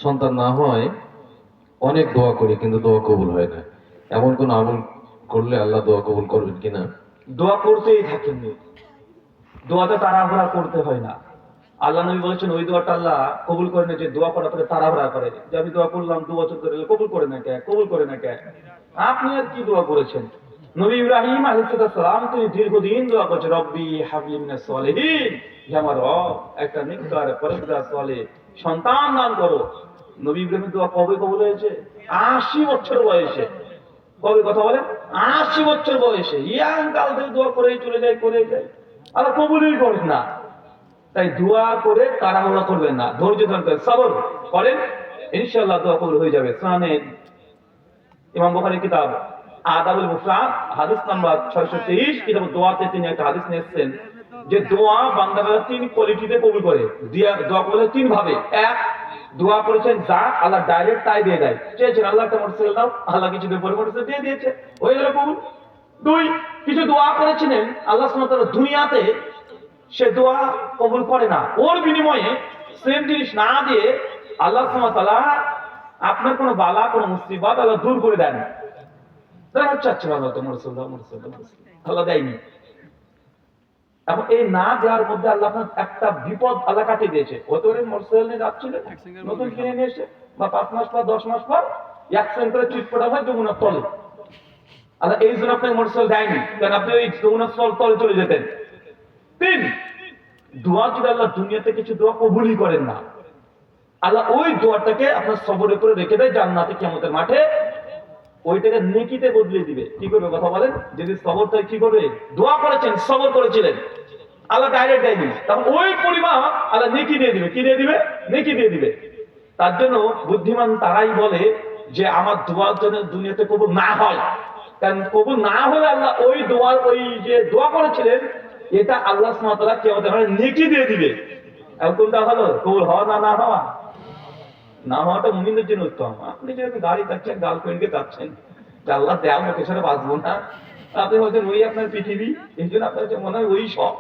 সন্তান না হয় অনেক দোয়া করি কিন্তু দোয়া কবুল হয় না। এমন কোন আমল করলে আল্লাহ দোয়া কবুল করবেন কিনা? দোয়া করতেই থাকেন, দোয়াতে তাড়াহুড়া করতে হয় না। আল্লাহ নবী বলেছেন ওই দোয়াটা আল্লাহ কবুল করে না যে দোয়া করার পরে তাড়াহুড়া করে, যে আমি দোয়া করলাম 2 বছর ধরে কবুল করে না কে, কবুল করে না কে। আপনি আর কি দোয়া করেছেন? নবী ইব্রাহিম আলাইহিস সালাম তিনি দীর্ঘদিন দোয়া করেছেন, রব্বি হাবলি মিনাস সলিহিন, হে আমার রব একটা নেককার পরহেজগার সালেহ সন্তান দান করো। নবী ইব্রাহিমের দোয়া কবে কবুল হয়েছে? 80 বছর বয়সে। কবে কথা বলেন? 80 বছর বয়সে ইয়াং কাল থেকে দোয়া করেই চলে যায়, করে যায়, আল্লাহ কবুলই করেন না। তাই দোয়া করে তাড়াহুড়া করবেন না, ধৈর্য ধারণ করেন, সবর করেন, ইনশাআল্লাহ দোয়া কবুল হয়ে যাবে। সুনানে ইমাম বুখারী কিতাব আদাবুল মুফরাদ হাদিস নাম্বার 623 কিতাব দোয়াতে তিনি একটা হাদিস নিয়ে এসেছেন যে দোয়া বান্দারা 3 কোয়ালিটিতে কবুল করে। দোয়া করলে 3 ভাবে। এক, দোয়া করেছেন যা আল্লাহ ডাইরেক্ট তাই দিয়ে দেয়, চেয়েছেন আল্লাহ একটা মোটরসাইকেল দাও, আল্লাহ কিছু পরিবর্তন দিয়ে দিয়েছে, হয়ে গেল কবুল। 2, কিছু দোয়া করেছিলেন আল্লাহ সুবহানাহু ওয়া তাআলা দুনিয়াতে সে দোয়া কবুল করে না, ওর বিনিময়ে সেম জিনিস না দিয়ে আল্লাহ সুবহানাহু ওয়া তাআলা আপনার কোনো বালা কোনো মুসিবত আল্লাহ দূর করে দেন। দেখা যাচ্ছে আল্লাহ তোমার আল্লাহ দেয়নি। এখন এই না দেওয়ার মধ্যে আল্লাহ আপনার একটা বিপদ আল্লাহ কাটিয়ে দিয়েছে। হতে পারে মোটরসাইকেল নিয়ে যাচ্ছিলেন, নতুন কিনে নিয়ে এসে বা 5 মাস পর 10 মাস পর অ্যাক্সিডেন্ট করে চিটপটা হয় যমুনার তলে। আল্লাহ এই জন্য আপনাকে মোটরসাইকেল দেয়নি, কারণ আপনি ওই যমুনার তলে চলে যেতেন। 3, দোয়া যদি আল্লাহ দুনিয়াতে কিছু দোয়া কবুলই করেন না, আল্লাহ ওই দোয়াটাকে আপনার সবরের উপরে রেখে দেয়, জান্নাতে কিয়ামতের মাঠে ওইটাকে নেকিতে বদলে দিবে। কি করবে কথা বলেন? যদি সবরটা কি করবে, দোয়া করেছেন সবর করেছিলেন, আল্লাহ ডাইরেক্ট দেয়নি, তখন ওই পরিমাণ আল্লাহ নেকি দিয়ে দিবে। কি দিয়ে দিবে? নেকি দিয়ে দিবে। তার জন্য বুদ্ধিমান তারাই বলে যে আমার দোয়া যেন দুনিয়াতে কবুল না হয়, কারণ কবুল না হলে আল্লাহ ওই দোয়া, ওই যে দোয়া করেছিলেন এটা আল্লাহ সুবহানাহু ওয়া তাআলা কিয়ামতের মাঠে নেকি দিয়ে দিবে। এখন কোনটা ভালো, কবুল হওয়া না না হওয়া? না হওয়াটা মুমিনদের জন্য উত্তম। আপনি যেহেতু গাড়ি চাচ্ছেন, গার্লফ্রেন্ডকে চাচ্ছেন, আল্লাহ দেওয়া মুখে ছাড়া বাঁচবো না, আপনি বলছেন ওই আপনার পৃথিবী, এই জন্য আপনার মনে হয় ওই সব।